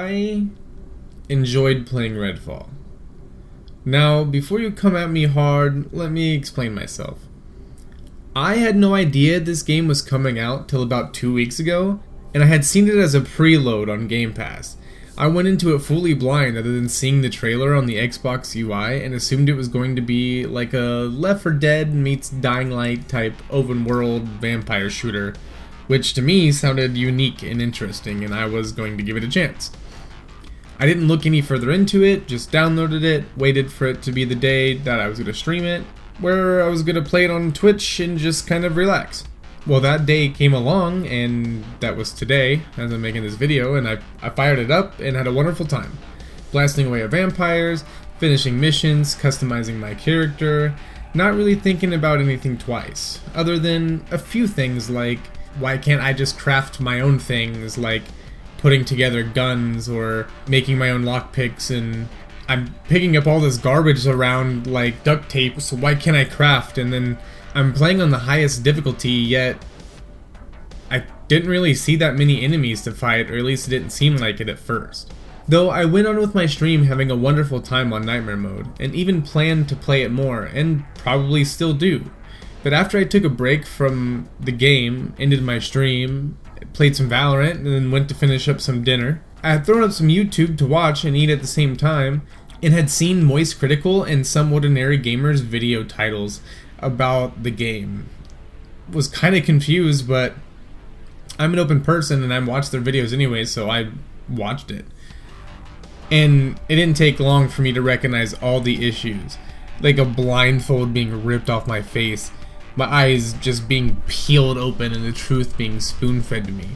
I enjoyed playing Redfall. Now, before you come at me hard, let me explain myself. I had no idea this game was coming out till about 2 weeks ago, and I had seen it as a preload on Game Pass. I went into it fully blind other than seeing the trailer on the Xbox UI and assumed it was going to be like a Left 4 Dead meets Dying Light type open world vampire shooter, which to me sounded unique and interesting, and I was going to give it a chance. I didn't look any further into it, just downloaded it, waited for it to be the day that I was going to stream it, where I was going to play it on Twitch and just kind of relax. Well, that day came along, and that was today, as I'm making this video, and I fired it up and had a wonderful time. Blasting away at vampires, finishing missions, customizing my character, not really thinking about anything twice, other than a few things like, why can't I just craft my own things, like putting together guns or making my own lockpicks, and I'm picking up all this garbage around like duct tape, so why can't I craft? And then I'm playing on the highest difficulty, yet I didn't really see that many enemies to fight, or at least it didn't seem like it at first. Though I went on with my stream having a wonderful time on Nightmare mode, and even planned to play it more, and probably still do. But after I took a break from the game, ended my stream, played some Valorant, and then went to finish up some dinner, I had thrown up some YouTube to watch and eat at the same time, and had seen Moist Critical and some Ordinary Gamers video titles about the game. Was kind of confused, but I'm an open person and I watch their videos anyway, so I watched it. And it didn't take long for me to recognize all the issues. Like a blindfold being ripped off my face, my eyes just being peeled open, and the truth being spoon-fed to me.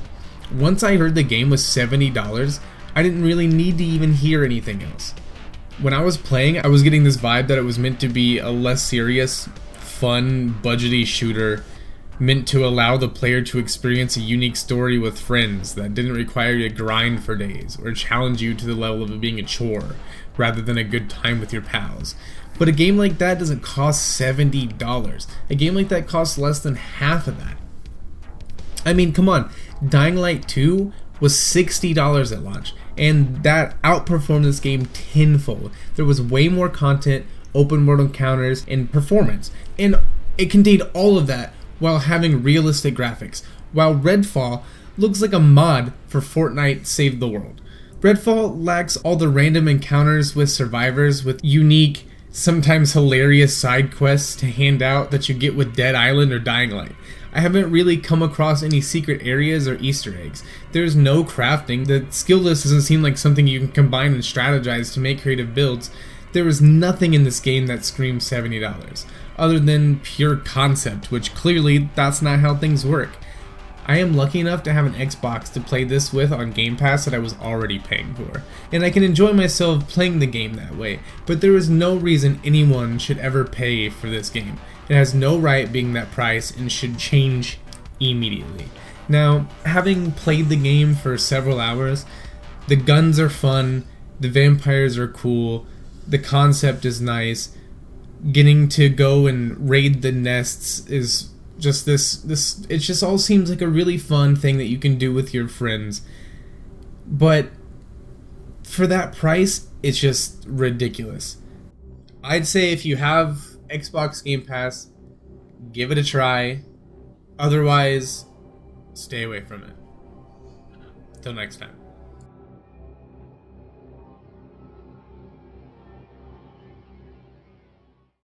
Once I heard the game was $70, I didn't really need to even hear anything else. When I was playing, I was getting this vibe that it was meant to be a less serious, fun, budgety shooter, meant to allow the player to experience a unique story with friends that didn't require you to grind for days or challenge you to the level of it being a chore rather than a good time with your pals. But a game like that doesn't cost $70. A game like that costs less than half of that. I mean, come on, Dying Light 2 was $60 at launch, and that outperformed this game tenfold. There was way more content, open world encounters, and performance, and it contained all of that while having realistic graphics, while Redfall looks like a mod for Fortnite Save the World. Redfall lacks all the random encounters with survivors with unique, sometimes hilarious side quests to hand out that you get with Dead Island or Dying Light. I haven't really come across any secret areas or Easter eggs. There's no crafting. The skill list doesn't seem like something you can combine and strategize to make creative builds. There is nothing in this game that screams $70, other than pure concept, which clearly that's not how things work. I am lucky enough to have an Xbox to play this with on Game Pass that I was already paying for, and I can enjoy myself playing the game that way, but there is no reason anyone should ever pay for this game. It has no right being that price and should change immediately. Now, having played the game for several hours, the guns are fun, the vampires are cool, the concept is nice, getting to go and raid the nests is just this it just all seems like a really fun thing that you can do with your friends. But for that price, it's just ridiculous. I'd say if you have Xbox Game Pass, give it a try. Otherwise, stay away from it. Till next time.